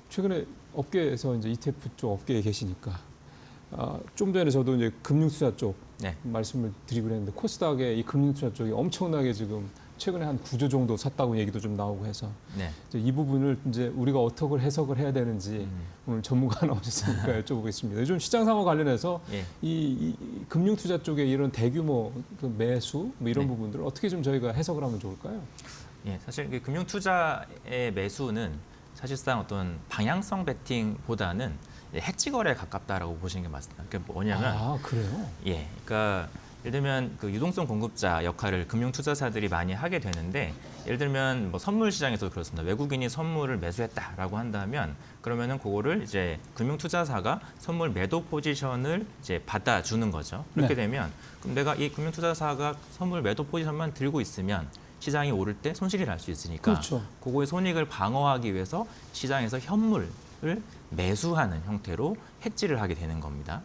최근에 업계에서 이제 ETF 쪽 업계에 계시니까 좀 전에 저도 이제 금융투자 쪽 네. 말씀을 드리고 했는데 코스닥의 이 금융투자 쪽이 엄청나게 지금 최근에 한 9조 정도 샀다고 얘기도 좀 나오고 해서 네. 이제 이 부분을 이제 우리가 어떻게 해석을 해야 되는지 오늘 전문가 나오셨으니까 여쭤보겠습니다. 요즘 시장 상황 관련해서 예. 이 금융투자 쪽에 이런 대규모 그 매수 뭐 이런 네. 부분들을 어떻게 좀 저희가 해석을 하면 좋을까요? 예, 사실 그 금융투자의 매수는 사실상 어떤 방향성 베팅보다는 해지 거래에 가깝다라고 보시는 게 맞습니다. 그게 뭐냐면, 아, 그래요? 예, 그러니까 예를 들면 그 유동성 공급자 역할을 금융투자사들이 많이 하게 되는데, 예를 들면 뭐 선물 시장에서도 그렇습니다. 외국인이 선물을 매수했다라고 한다면, 그러면은 그거를 이제 금융투자사가 선물 매도 포지션을 이제 받아주는 거죠. 그렇게 네. 되면 그럼 내가 이 금융투자사가 선물 매도 포지션만 들고 있으면 시장이 오를 때 손실이 날 수 있으니까 그렇죠. 그거의 손익을 방어하기 위해서 시장에서 현물을 매수하는 형태로 해지를 하게 되는 겁니다.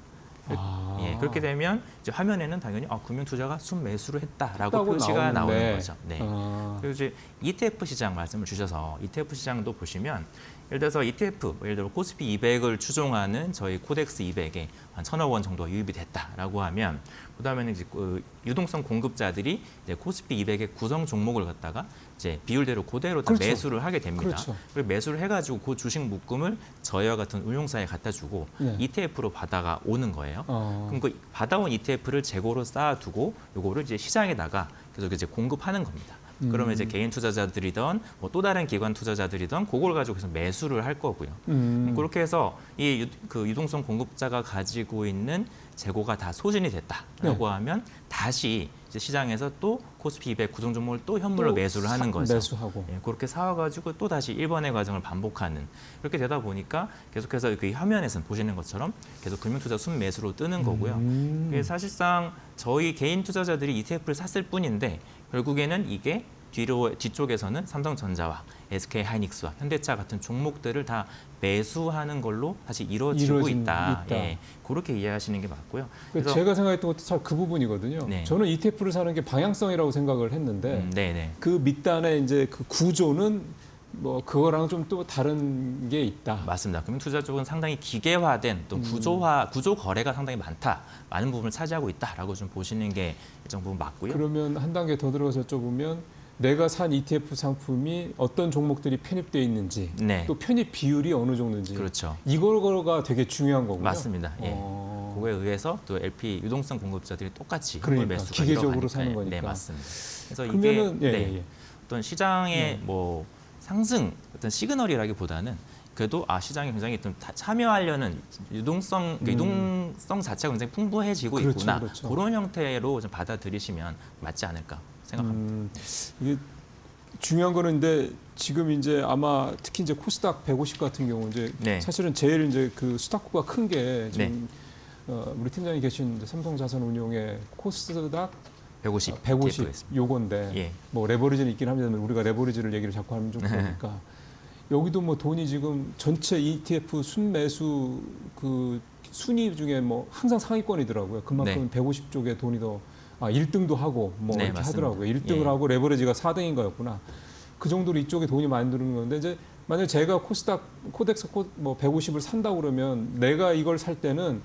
아. 예, 그렇게 되면 이제 화면에는 당연히 금융투자가 순매수를 했다라고 했다고 표시가 나오는데. 나오는 거죠. 네. 아. 그리고 이제 ETF 시장 말씀을 주셔서 ETF 시장도 보시면 예를 들어서 ETF, 예를 들어 코스피 200을 추종하는 저희 코덱스 200에 한 1,000억 원 정도 유입이 됐다라고 하면 그다음에는 이제 유동성 공급자들이 이제 코스피 200의 구성 종목을 갖다가 이제 비율대로 그대로 다 그렇죠. 매수를 하게 됩니다. 그렇죠. 그리고 매수를 해가지고 그 주식 묶음을 저희와 같은 운용사에 갖다 주고 네. ETF로 받아가 오는 거예요. 어. 그럼 그 받아온 ETF를 재고로 쌓아두고 요거를 이제 시장에다가 계속 이제 공급하는 겁니다. 그러면 이제 개인 투자자들이든 뭐 또 다른 기관 투자자들이든 그걸 가지고 계속 매수를 할 거고요. 그렇게 해서 이 그 유동성 공급자가 가지고 있는 재고가 다 소진이 됐다라고 하면 다시 이제 시장에서 또 코스피 200 구성 종목을 또 현물로 매수를 하는 거죠. 매수하고. 예, 그렇게 사와가지고 또 다시 1번의 과정을 반복하는 그렇게 되다 보니까 계속해서 그 화면에서는 보시는 것처럼 계속 금융투자 순매수로 뜨는 거고요. 그게 사실상 저희 개인 투자자들이 ETF를 샀을 뿐인데 결국에는 이게 뒤쪽에서는 삼성전자와 SK하이닉스와 현대차 같은 종목들을 다 매수하는 걸로 사실 이루어지고 있다. 예, 그렇게 이해하시는 게 맞고요. 그래서 제가 생각했던 것도 그 부분이거든요. 네. 저는 ETF를 사는 게 방향성이라고 생각을 했는데 네네. 그 밑단에 이제 그 구조는 뭐 그거랑 좀 또 다른 게 있다. 맞습니다. 금융투자 쪽은 상당히 기계화된 또 구조 거래가 상당히 많은 부분을 차지하고 있다라고 좀 보시는 게 일정 부분 맞고요. 그러면 한 단계 더 들어가서 여쭤보면 내가 산 ETF 상품이 어떤 종목들이 편입되어 있는지 네. 또 편입 비율이 어느 정도인지 그렇죠. 이거가 되게 중요한 거군요. 맞습니다. 예. 그거에 의해서 또 LP 유동성 공급자들이 똑같이 현물 그러니까, 매수가 기계적으로 일어나니까요. 사는 거니까. 네, 맞습니다. 그래서 그러면은 이게 예. 어떤 시장의 뭐 상승 어떤 시그널이라기보다는 그래도 시장이 굉장히 좀 참여하려는 유동성 자체가 굉장히 풍부해지고 그렇죠, 있구나. 그렇죠. 그런 형태로 좀 받아들이시면 맞지 않을까 생각합니다. 이게 중요한 거는 근데 지금 이제 아마 특히 이제 코스닥 150 같은 경우 이제 네. 사실은 제일 이제 그 수탁구가 큰 게 지금 네. 우리 팀장이 계신 삼성자산운용의 코스닥 150 150 요건데 예. 뭐 레버리지는 있긴 합니다만 우리가 레버리지를 얘기를 자꾸 하면 좀 그러니까 여기도 뭐 돈이 지금 전체 ETF 순매수 그 순위 중에 뭐 항상 상위권이더라고요. 그만큼 150쪽에 돈이 더 1등도 하고 뭐 네, 이렇게 맞습니다. 하더라고요. 1등을 예. 하고 레버리지가 4등인 거였구나. 그 정도로 이쪽에 돈이 많이 들어오는 건데 이제 만약 제가 코덱스 150을 산다고 그러면 내가 이걸 살 때는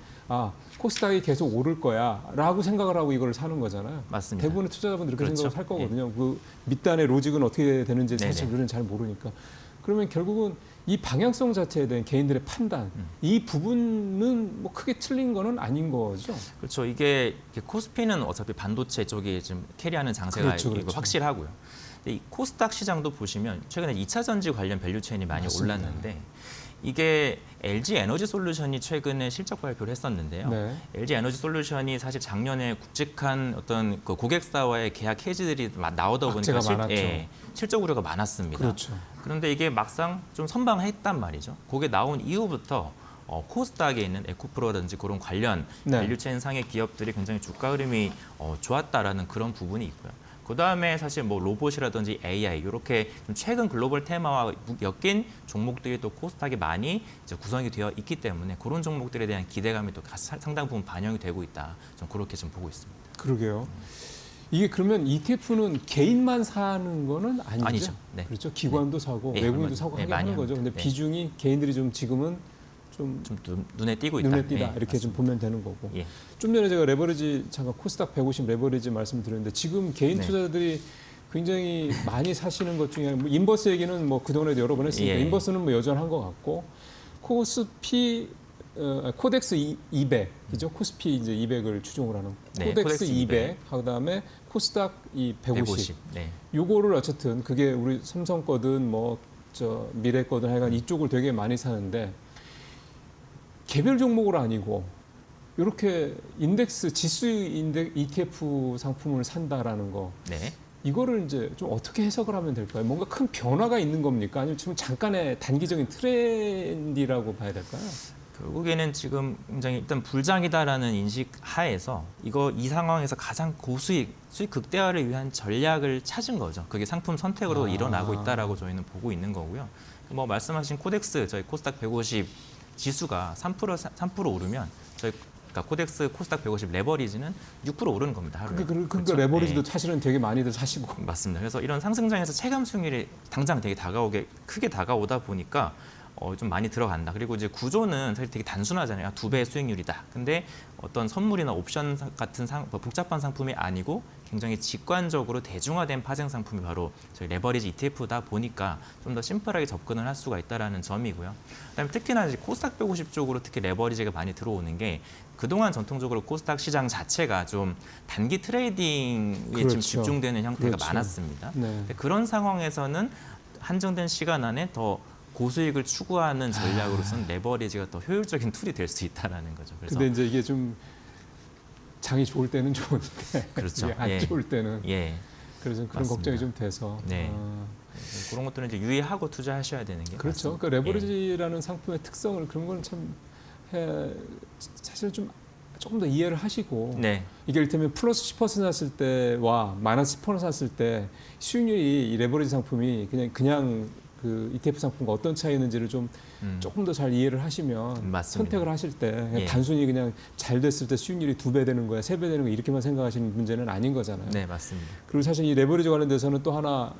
코스닥이 계속 오를 거야라고 생각을 하고 이걸 사는 거잖아요. 맞습니다. 대부분의 투자자분들이 그렇게 그렇죠. 생각을 할 거거든요. 그 밑단의 로직은 어떻게 되는지 사실 네네. 우리는 잘 모르니까. 그러면 결국은 이 방향성 자체에 대한 개인들의 판단, 이 부분은 뭐 크게 틀린 거는 아닌 거죠. 그렇죠. 이게 코스피는 어차피 반도체 쪽이 지금 캐리하는 장세가 그렇죠. 이거 확실하고요. 근데 이 코스닥 시장도 보시면 최근에 2차 전지 관련 밸류체인이 많이 맞습니다. 올랐는데 이게 LG 에너지 솔루션이 최근에 실적 발표를 했었는데요. 네. LG 에너지 솔루션이 사실 작년에 굵직한 어떤 그 고객사와의 계약 해지들이 나오다 보니까 악재가 많았죠. 실적 우려가 많았습니다. 그렇죠. 그런데 이게 막상 좀 선방했단 말이죠. 그게 나온 이후부터 코스닥에 있는 에코프로라든지 그런 관련 네. 밸류체인 상의 기업들이 굉장히 주가 흐름이 좋았다라는 그런 부분이 있고요. 그다음에 사실 뭐 로봇이라든지 AI 이렇게 좀 최근 글로벌 테마와 엮인 종목들이 또 코스닥에 많이 이제 구성이 되어 있기 때문에 그런 종목들에 대한 기대감이 또 상당 부분 반영이 되고 있다. 좀 그렇게 좀 보고 있습니다. 그러게요. 이게 그러면 ETF는 개인만 사는 거는 아니죠? 아니죠. 네. 그렇죠. 기관도 사고 네, 외국인도 얼마- 사고 네, 하긴 많이 하는 거죠. 근데 합니다. 네. 비중이 개인들이 좀 지금은 좀 눈에 띄고 있다. 눈에 띄다 네, 이렇게 좀 맞습니다. 보면 되는 거고. 예. 좀 전에 제가 레버리지 잠깐 코스닥 150 레버리지 말씀드렸는데 지금 개인 네. 투자자들이 굉장히 많이 사시는 것 중에 뭐 인버스 얘기는 뭐 그동안에도 여러 번 했으니까 예. 인버스는 뭐 여전한 것 같고 코덱스 200이죠. 코스피 이제 200을 추종을 하는 네, 코덱스 코덱스 200 그다음에 코스닥 이 150. 네. 요거를 어쨌든 그게 우리 삼성 거든 뭐 저 미래 거든 하여간 이쪽을 되게 많이 사는데 개별 종목으로 아니고 이렇게 인덱스 지수 인덱 ETF 상품을 산다라는 거 네. 이거를 이제 좀 어떻게 해석을 하면 될까요? 뭔가 큰 변화가 있는 겁니까? 아니면 지금 잠깐의 단기적인 트렌디라고 봐야 될까요? 결국에는 지금 굉장히 일단 불장이다라는 인식 하에서 이 상황에서 가장 고수익, 수익 극대화를 위한 전략을 찾은 거죠. 그게 상품 선택으로 일어나고 있다라고 저희는 보고 있는 거고요. 뭐 말씀하신 코덱스, 저희 코스닥 150 지수가 3% 오르면 그러니까 코덱스 코스닥 150 레버리지는 6% 오르는 겁니다. 하루에. 그러니까 그렇죠? 레버리지도 네. 사실은 되게 많이들 사시고. 맞습니다. 그래서 이런 상승장에서 체감 수익률이 당장 되게 크게 다가오다 보니까 좀 많이 들어간다. 그리고 이제 구조는 사실 되게 단순하잖아요. 2배의 수익률이다. 근데 어떤 선물이나 옵션 같은 복잡한 상품이 아니고 굉장히 직관적으로 대중화된 파생 상품이 바로 저희 레버리지 ETF다 보니까 좀 더 심플하게 접근을 할 수가 있다는 점이고요. 그다음에 특히나 이제 코스닥 150 쪽으로 특히 레버리지가 많이 들어오는 게 그동안 전통적으로 코스닥 시장 자체가 좀 단기 트레이딩에 그렇죠. 좀 집중되는 형태가 그렇죠. 많았습니다. 네. 근데 그런 상황에서는 한정된 시간 안에 더 고수익을 추구하는 전략으로서는 레버리지가 더 효율적인 툴이 될 수 있다는 거죠. 그래서 근데 이제 이게 좀 장이 좋을 때는 좋은데 그렇죠. 이게 안 예. 좋을 때는 예, 그래서 그런 맞습니다. 걱정이 좀 돼서 네. 그런 것들은 이제 유의하고 투자하셔야 되는 게 그렇죠. 맞습니다. 그러니까 레버리지라는 상품의 특성을 그런 건 참 사실 좀 조금 더 이해를 하시고 예. 네, 이게 이를테면 플러스 10% 샀을 때와 마이너스 10% 샀을 때 수익률이 이 레버리지 상품이 그냥 그 ETF 상품과 어떤 차이 있는지를 좀 조금 더 잘 이해를 하시면 맞습니다. 선택을 하실 때 그냥 예. 단순히 그냥 잘 됐을 때 수익률이 2배 되는 거야, 3배 되는 거야 이렇게만 생각하시는 문제는 아닌 거잖아요. 네, 맞습니다. 그리고 사실 이 레버리지 관련돼서는 또 하나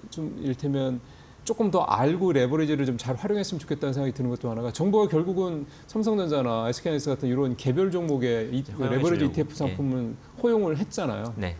좀 이를테면 조금 더 알고 레버리지를 좀 잘 활용했으면 좋겠다는 생각이 드는 것도 하나가 정부가 결국은 삼성전자나 SK하이닉스 같은 이런 개별 종목의 레버리지 허용해주려고. ETF 상품은 허용을 했잖아요. 네.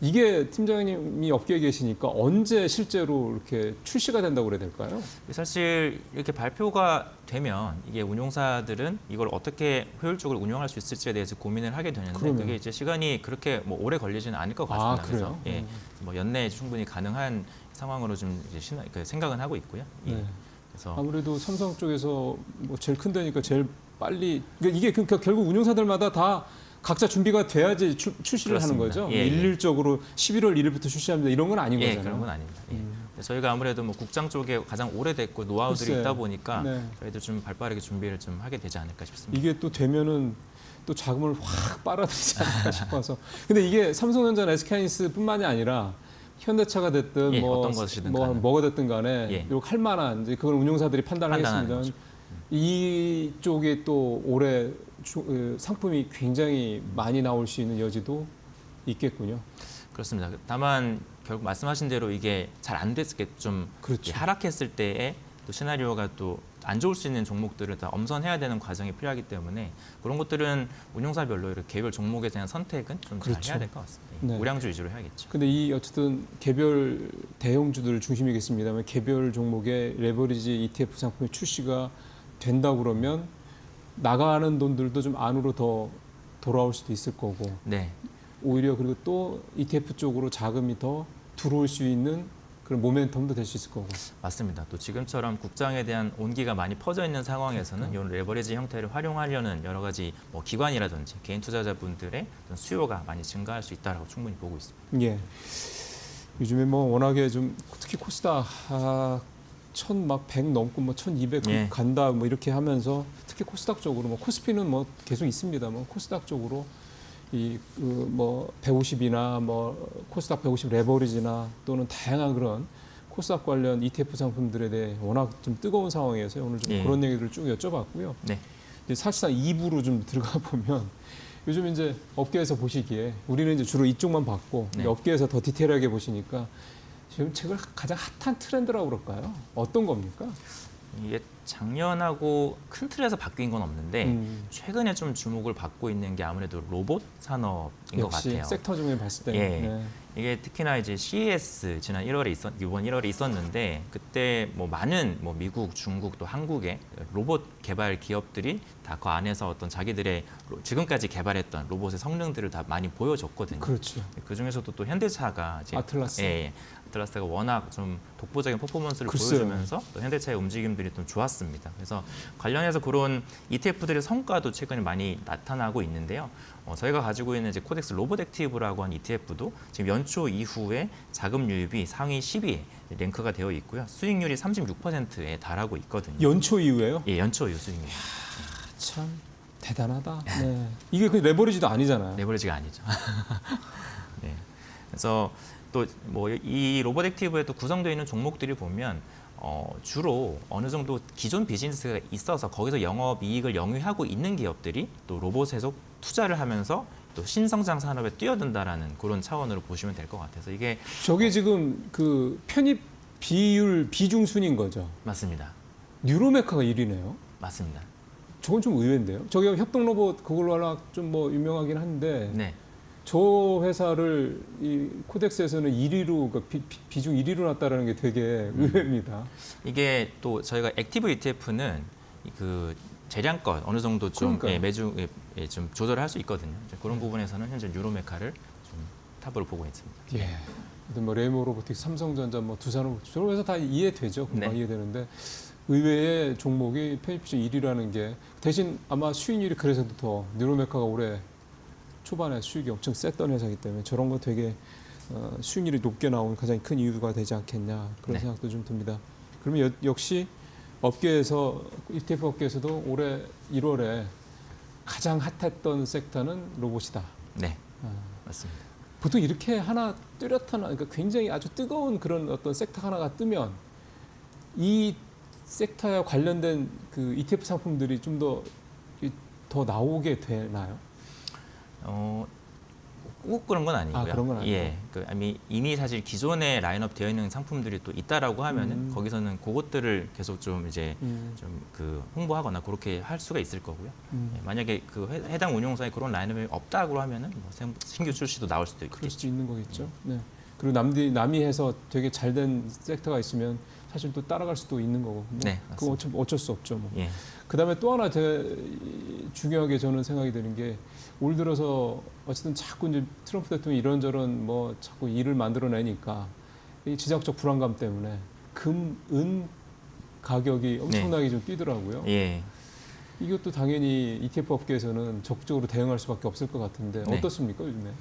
이게 팀장님이 업계에 계시니까 언제 실제로 이렇게 출시가 된다고 그래야 될까요? 사실 이렇게 발표가 되면 이게 운용사들은 이걸 어떻게 효율적으로 운영할 수 있을지에 대해서 고민을 하게 되는데 그러면. 그게 이제 시간이 그렇게 뭐 오래 걸리지는 않을 것 아, 같습니다. 그래요? 그래서 예, 뭐 연내에 충분히 가능한 상황으로 좀 이제 생각은 하고 있고요. 예. 네. 그래서 아무래도 삼성 쪽에서 뭐 제일 큰 데니까 제일 빨리 이게 그러니까 결국 운용사들마다 다 각자 준비가 돼야지 출시를 하는 그렇습니다. 거죠. 예, 예. 일률적으로 11월 1일부터 출시합니다. 이런 건 아닌 예, 거잖아요. 그런 건 아닙니다. 예. 저희가 아무래도 뭐 국장 쪽에 가장 오래됐고 노하우들이 글쎄. 있다 보니까 네. 저희도 좀 발빠르게 준비를 좀 하게 되지 않을까 싶습니다. 이게 또 되면은 또 자금을 확 빨아들이지 않을까 싶어서. 근데 이게 삼성전자, SK하이닉스뿐만이 아니라 현대차가 됐든 예, 뭐 어떤 것이든 간에. 뭐가 됐든 간에 예. 이거 할 만한 이제 그건 운용사들이 판단하는 판단하겠습니다. 거죠. 이쪽에 또 올해 상품이 굉장히 많이 나올 수 있는 여지도 있겠군요. 그렇습니다. 다만 결국 말씀하신 대로 이게 잘 안 됐을 게 좀 그렇죠. 하락했을 때에 또 시나리오가 또 안 좋을 수 있는 종목들을 다 엄선해야 되는 과정이 필요하기 때문에 그런 것들은 운용사별로 이렇게 개별 종목에 대한 선택은 좀 잘 그렇죠. 해야 될 것 같습니다. 네. 우량주 위주로 해야겠죠. 근데 이 어쨌든 개별 대형주들 중심이겠습니다만 개별 종목의 레버리지 ETF 상품의 출시가 된다 그러면 나가는 돈들도 좀 안으로 더 돌아올 수도 있을 거고 네, 오히려 그리고 또 ETF 쪽으로 자금이 더 들어올 수 있는 그런 모멘텀도 될 수 있을 거고. 맞습니다. 또 지금처럼 국장에 대한 온기가 많이 퍼져 있는 상황에서는 이런 레버리지 형태를 활용하려는 여러 가지 뭐 기관이라든지 개인 투자자분들의 어떤 수요가 많이 증가할 수 있다라고 충분히 보고 있습니다. 예. 요즘에 뭐 워낙에 좀 특히 코스닥 1,100 넘고 뭐 1,200 예. 간다 뭐 이렇게 하면서 특히 코스닥 쪽으로 뭐 코스피는 뭐 계속 있습니다만 코스닥 쪽으로 이 뭐 150이나 뭐 코스닥 150 레버리지나 또는 다양한 그런 코스닥 관련 ETF 상품들에 대해 워낙 좀 뜨거운 상황이어서 오늘 좀 예. 그런 얘기를 쭉 여쭤봤고요. 네, 이제 사실상 2부로 좀 들어가 보면 요즘 이제 업계에서 보시기에 우리는 이제 주로 이쪽만 봤고 네. 업계에서 더 디테일하게 보시니까 지금 책을 가장 핫한 트렌드라고 그럴까요? 어떤 겁니까? 이게 작년하고 큰 틀에서 바뀐 건 없는데 최근에 좀 주목을 받고 있는 게 아무래도 로봇 산업인 것 역시 같아요. 섹터 중에 봤을 때. 예. 네. 이게 특히나 이제 CES 지난 1월에 이번 1월에 있었는데 그때 뭐 많은 뭐 미국, 중국 또 한국의 로봇 개발 기업들이 다 그 안에서 어떤 자기들의 지금까지 개발했던 로봇의 성능들을 다 많이 보여줬거든요. 그렇죠. 그 중에서도 또 현대차가 이제 아틀라스. 예, 아틀라스가 워낙 좀 독보적인 퍼포먼스를 글쎄요. 보여주면서 또 현대차의 움직임들이 좀 좋았습니다. 그래서 관련해서 그런 ETF들의 성과도 최근에 많이 나타나고 있는데요. 저희가 가지고 있는 이제 코덱스 로봇 액티브라고 하는 ETF도 지금 연초 이후에 자금 유입이 상위 10위에 랭크가 되어 있고요. 수익률이 36%에 달하고 있거든요. 연초 이후에요? 예, 연초 이후 수익률. 참 대단하다. 네. 이게 그 레버리지도 아니잖아요. 레버리지가 아니죠. 네. 그래서 또 뭐 이 로봇 액티브에 또 구성되어 있는 종목들이 보면 주로 어느 정도 기존 비즈니스가 있어서 거기서 영업 이익을 영위하고 있는 기업들이 또 로봇에서 투자를 하면서 또 신성장 산업에 뛰어든다라는 그런 차원으로 보시면 될 것 같아서 이게 저게 지금 그 편입 비율 비중 순인 거죠. 맞습니다. 뉴로메카가 1위네요. 맞습니다. 저건 좀 의외인데요. 저기 협동 로봇 그걸로 워낙 좀 뭐 유명하긴 한데 네. 저 회사를 이 코덱스에서는 1위로 그러니까 비중 1위로 놨다라는 게 되게 의외입니다. 이게 또 저희가 액티브 ETF는 그 재량껏 어느 정도 좀 그러니까요. 매주 좀 조절을 할 수 있거든요. 그런 부분에서는 현재 뉴로메카를 좀 탑으로 보고 있습니다. 예. 근데 뭐 레모 로보틱, 삼성전자, 뭐 두산로봇 저런 회사 다 이해되죠. 금방 네. 이해되는데 의외의 종목이 편입 비중 1위라는 게 대신 아마 수익률이 그래서 더 뉴로메카가 올해 초반에 수익이 엄청 셌던 회사이기 때문에 저런 거 되게 수익률이 높게 나온 가장 큰 이유가 되지 않겠냐 그런 네. 생각도 좀 듭니다. 그러면 역시 업계에서 ETF 업계에서도 올해 1월에 가장 핫했던 섹터는 로봇이다. 네, 아, 맞습니다. 보통 이렇게 하나 뚜렷한 그러니까 굉장히 아주 뜨거운 그런 어떤 섹터 하나가 뜨면 이 섹터에 관련된 그 ETF 상품들이 좀 더 나오게 되나요? 꼭 그런 건 아니고요. 그런 건 아니고. 예, 이미 사실 기존에 라인업 되어 있는 상품들이 또 있다라고 하면은 거기서는 그것들을 계속 좀 이제 좀 그 홍보하거나 그렇게 할 수가 있을 거고요. 예, 만약에 그 해당 운용사에 그런 라인업이 없다고 하면은 뭐 신규 출시도 나올 수도 그럴 있겠죠. 수 있는 거겠죠. 네. 그리고 남이 해서 되게 잘된 섹터가 있으면 사실 또 따라갈 수도 있는 거고. 뭐 네, 그거 어쩔 수 없죠. 뭐. 예, 그다음에 또 하나 중요하게 저는 생각이 드는 게 올 들어서 어쨌든 자꾸 이제 트럼프 대통령이 이런저런 뭐 자꾸 일을 만들어내니까 이 지정학적 불안감 때문에 은 가격이 엄청나게 좀 뛰더라고요. 예. 이것도 당연히 ETF 업계에서는 적극적으로 대응할 수밖에 없을 것 같은데 네. 어떻습니까 요즘에?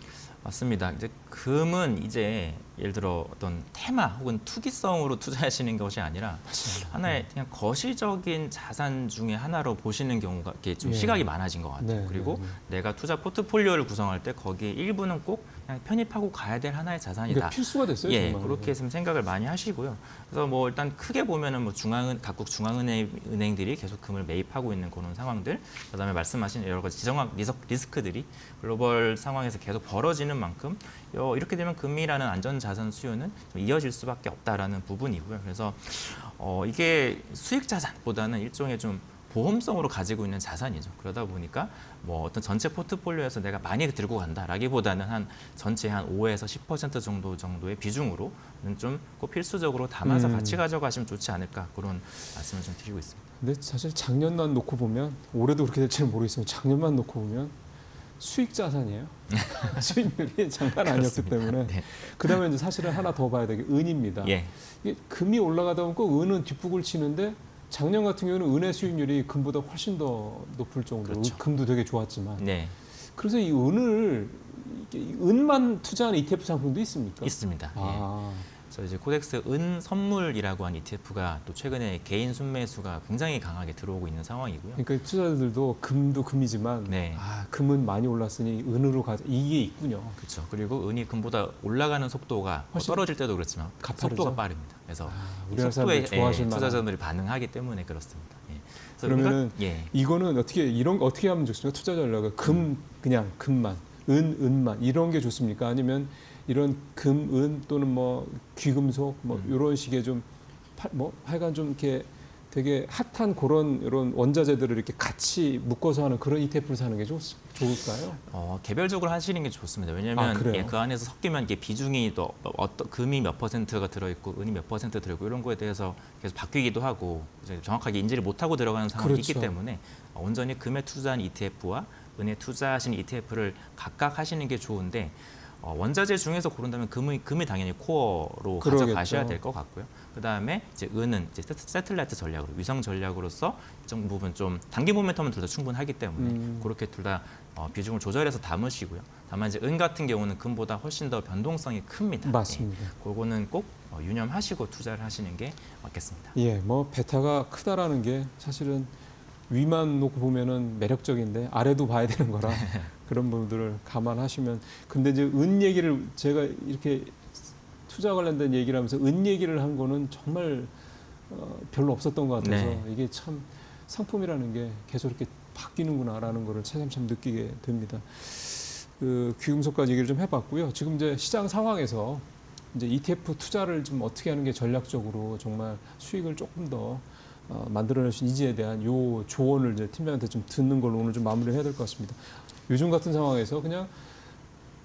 맞습니다. 이제 금은 이제 예를 들어 어떤 테마 혹은 투기성으로 투자하시는 것이 아니라 맞습니다. 하나의 그냥 거시적인 자산 중에 하나로 보시는 경우가 이렇게 좀 예. 시각이 많아진 것 같아요. 네, 그리고 네, 네. 내가 투자 포트폴리오를 구성할 때 거기에 일부는 꼭 그냥 편입하고 가야 될 하나의 자산이다. 그러니까 필수가 됐어요. 예, 정말. 그렇게 지금 생각을 많이 하시고요. 그래서 뭐 일단 크게 보면은 뭐 각국 중앙은행들이 계속 금을 매입하고 있는 그런 상황들, 그다음에 말씀하신 여러 가지 지정학 리스크들이 글로벌 상황에서 계속 벌어지는 만큼 이렇게 되면 금이라는 안전 자산 수요는 좀 이어질 수밖에 없다라는 부분이고요. 그래서 이게 수익 자산보다는 일종의 좀 보험성으로 가지고 있는 자산이죠. 그러다 보니까 뭐 어떤 전체 포트폴리오에서 내가 많이 들고 간다라기보다는 한 전체 한 5에서 10% 정도의 비중으로는 좀 꼭 필수적으로 담아서 같이 가져가시면 좋지 않을까 그런 말씀을 좀 드리고 있습니다. 근데 사실 작년만 놓고 보면 올해도 그렇게 될지는 모르겠지만 작년만 놓고 보면 수익 자산이에요. 수익률이 장난 아니었기 때문에. 네. 그다음에 이제 사실은 하나 더 봐야 되게 은입니다. 예, 이게 금이 올라가다 보면 꼭 은은 뒷북을 치는데 작년 같은 경우는 은의 수익률이 금보다 훨씬 더 높을 정도로 그렇죠. 금도 되게 좋았지만 네, 그래서 이 은만 투자하는 ETF 상품도 있습니까? 있습니다. 예. 아, 그래서 이제 코덱스 은 선물이라고 한 ETF가 또 최근에 개인 순매수가 굉장히 강하게 들어오고 있는 상황이고요. 그러니까 투자자들도 금도 금이지만 네. 금은 많이 올랐으니 은으로 가자 이게 있군요. 그렇죠. 그리고 은이 금보다 올라가는 속도가 뭐 훨씬 떨어질 때도 그렇지만 가파르죠? 속도가 빠릅니다. 그래서 이 우리나라 속도에 사람들이 좋아하실 만한. 투자자들이 반응하기 때문에 그렇습니다. 예. 그러면은 예. 이거는 이런 거 어떻게 하면 좋습니까? 투자 전략을 그냥 금만, 은만 이런 게 좋습니까? 아니면 이런 은 또는 뭐 귀금속 뭐 이런 식의 좀 하여간 좀 이렇게 되게 핫한 이런 원자재들을 이렇게 같이 묶어서 하는 그런 ETF를 사는 게 좋을까요? 개별적으로 하시는 게 좋습니다. 왜냐하면 그래요? 그 안에서 섞이면 이게 비중이 또 금이 몇 퍼센트가 들어있고 은이 몇 퍼센트 들어있고 이런 거에 대해서 계속 바뀌기도 하고 이제 정확하게 인지를 못하고 들어가는 상황이 그렇죠. 있기 때문에 온전히 금에 투자한 ETF와 은에 투자하신 ETF를 각각 하시는 게 좋은데 원자재 중에서 고른다면 금이 당연히 코어로 그러겠죠. 가져가셔야 될 것 같고요. 그 다음에 이제 은은 이제 세틀라이트 전략으로 위성 전략으로서 일정 부분 좀 단기 모멘텀은 둘 다 충분하기 때문에 그렇게 둘 다 비중을 조절해서 담으시고요. 다만 이제 은 같은 경우는 금보다 훨씬 더 변동성이 큽니다. 맞습니다. 예, 그거는 꼭 유념하시고 투자를 하시는 게 맞겠습니다. 예, 뭐 베타가 크다라는 게 사실은 위만 놓고 보면은 매력적인데 아래도 봐야 되는 거라 그런 부분들을 감안하시면. 근데 이제 은 얘기를 제가 이렇게 투자 관련된 얘기를 하면서 은 얘기를 한 거는 정말 별로 없었던 것 같아서 네. 이게 참 상품이라는 게 계속 이렇게 바뀌는구나라는 거를 참 느끼게 됩니다. 그 귀금속까지 얘기를 좀 해봤고요. 지금 이제 시장 상황에서 이제 ETF 투자를 좀 어떻게 하는 게 전략적으로 정말 수익을 조금 더 만들어낼 수 있는지에 대한 요 조언을 이제 팀장한테 좀 듣는 걸로 오늘 좀 마무리를 해야 될 것 같습니다. 요즘 같은 상황에서 그냥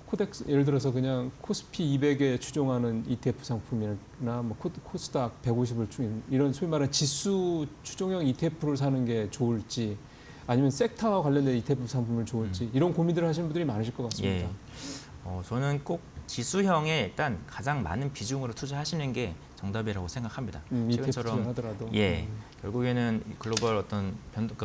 코덱스 예를 들어서 그냥 코스피 200에 추종하는 ETF 상품이나 뭐 코스닥 150을 추진 이런 소위 말하는 지수 추종형 ETF를 사는 게 좋을지 아니면 섹터와 관련된 ETF 상품을 좋을지 이런 고민들을 하시는 분들이 많으실 것 같습니다. 예. 저는 꼭 지수형에 일단 가장 많은 비중으로 투자하시는 게 정답이라고 생각합니다. ETF 지금처럼 하더라도 예, 결국에는 글로벌 어떤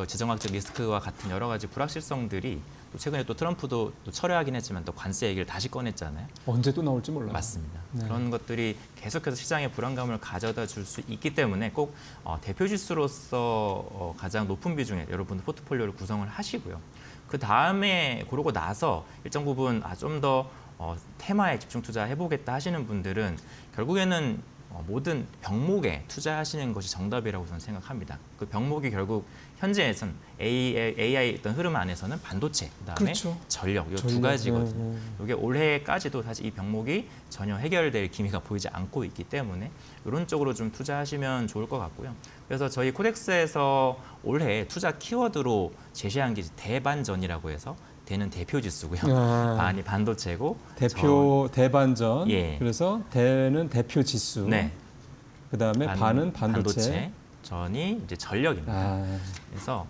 지정학적 리스크와 같은 여러 가지 불확실성들이 또 최근에 또 트럼프도 또 철회하긴 했지만 또 관세 얘기를 다시 꺼냈잖아요. 언제 또 나올지 몰라요. 맞습니다. 네. 그런 것들이 계속해서 시장에 불안감을 가져다 줄 수 있기 때문에 꼭 대표 지수로서 가장 높은 비중의 여러분들 포트폴리오를 구성을 하시고요. 그 다음에 그러고 나서 일정 부분 좀 더 테마에 집중 투자해보겠다 하시는 분들은 결국에는 모든 병목에 투자하시는 것이 정답이라고 저는 생각합니다. 그 병목이 결국 현재에선 AI 어떤 흐름 안에서는 반도체, 그다음에 그렇죠. 전력 이 두 가지거든요. 이게 올해까지도 사실 이 병목이 전혀 해결될 기미가 보이지 않고 있기 때문에 이런 쪽으로 좀 투자하시면 좋을 것 같고요. 그래서 저희 코덱스에서 올해 투자 키워드로 제시한 게 대반전이라고 해서 대는 대표 지수고요. 반이 반도체고 대반전. 예. 그래서 대는 대표 지수. 네. 그다음에 반은 반도체. 전이 이제 전력입니다. 그래서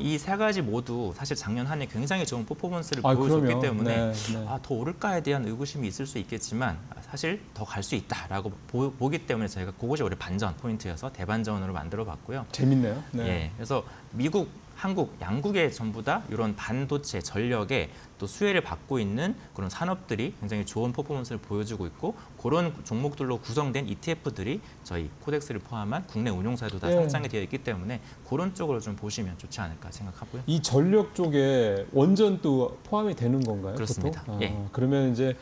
이 세 가지 모두 사실 작년 한 해 굉장히 좋은 퍼포먼스를 보여줬기 그럼요. 때문에 네. 더 오를까에 대한 의구심이 있을 수 있겠지만 사실 더 갈 수 있다라고 보기 때문에 저희가 그것이 올해 반전 포인트여서 대반전으로 만들어봤고요. 재밌네요. 네. 예, 그래서 미국, 한국, 양국의 전부 다 이런 반도체, 전력에 또 수혜를 받고 있는 그런 산업들이 굉장히 좋은 퍼포먼스를 보여주고 있고 그런 종목들로 구성된 ETF들이 저희 코덱스를 포함한 국내 운용사에도 다 상장이 되어 있기 때문에 그런 쪽으로 좀 보시면 좋지 않을까 생각하고요. 이 전력 쪽에 원전도 포함이 되는 건가요? 그렇습니다. 보통? 예. 그러면 이제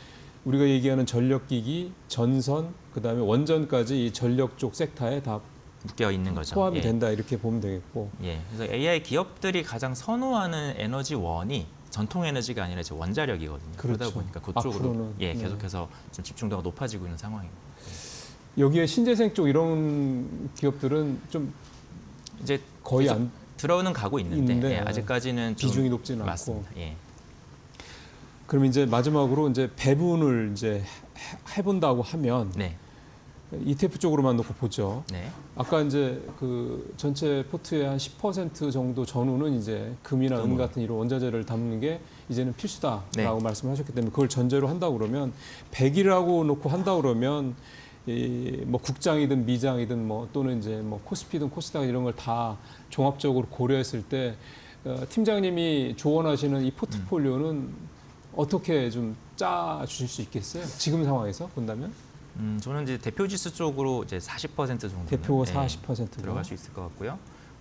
우리가 얘기하는 전력기기, 전선, 그다음에 원전까지 이 전력 쪽 섹터에 다 묶여 있는 거죠. 포함이 예. 된다 이렇게 보면 되겠고. 예, 그래서 AI 기업들이 가장 선호하는 에너지원이 전통 에너지가 아니라 이제 원자력이거든요. 그렇죠. 그러다 보니까 그쪽으로 앞으로는, 예, 네. 계속해서 좀 집중도가 높아지고 있는 상황입니다. 여기에 신재생 쪽 이런 기업들은 좀 이제 거의 계속 안 들어는 가고 있는데 있는데, 예, 아직까지는 좀 비중이 높지는 않고. 맞습니다. 예. 그럼 이제 마지막으로 이제 배분을 이제 해본다고 하면 네, ETF 쪽으로만 놓고 보죠. 네, 아까 이제 그 전체 포트의 한 10% 정도 전후는 이제 금이나 은 같은 이런 원자재를 담는 게 이제는 필수다라고 네. 말씀하셨기 때문에 그걸 전제로 한다 그러면 100이라고 놓고 한다 그러면 뭐 국장이든 미장이든 뭐 또는 이제 뭐 코스피든 코스닥 이런 걸 다 종합적으로 고려했을 때 팀장님이 조언하시는 이 포트폴리오는 어떻게 좀 짜 주실 수 있겠어요? 지금 상황에서 본다면? 저는 이제 대표 지수 쪽으로 이제 40% 정도 대표 40%가 들어갈 수 있을 것 같고요.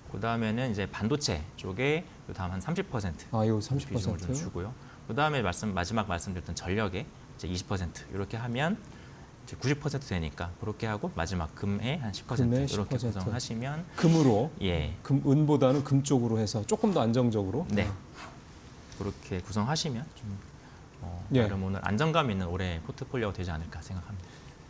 그 다음에는 이제 반도체 쪽에 그 다음 한 30% 이거 비중을 좀 30%? 주고요. 그 다음에 마지막 말씀드렸던 전력에 이제 20% 이렇게 하면 이제 90% 되니까 그렇게 하고 마지막 금에 한 10% 금에 이렇게 10%. 구성하시면 금으로 예. 은보다는 금 쪽으로 해서 조금 더 안정적으로. 네. 그렇게 구성하시면 좀 예. 나름 오늘 안정감 있는 올해 포트폴리오가 되지 않을까 생각합니다.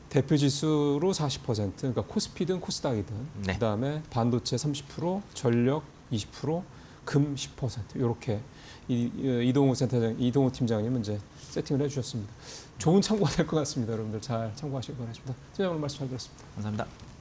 대표 지수로 40%, 그러니까 코스피든 코스닥이든, 네. 그다음에 반도체 30%, 전력 20%, 금 10% 이렇게 이동호 팀장님은 이제 세팅을 해주셨습니다. 좋은 참고가 될 것 같습니다. 여러분들 잘 참고하시기 바랍니다. 팀장님 오늘 말씀 잘 들었습니다. 감사합니다.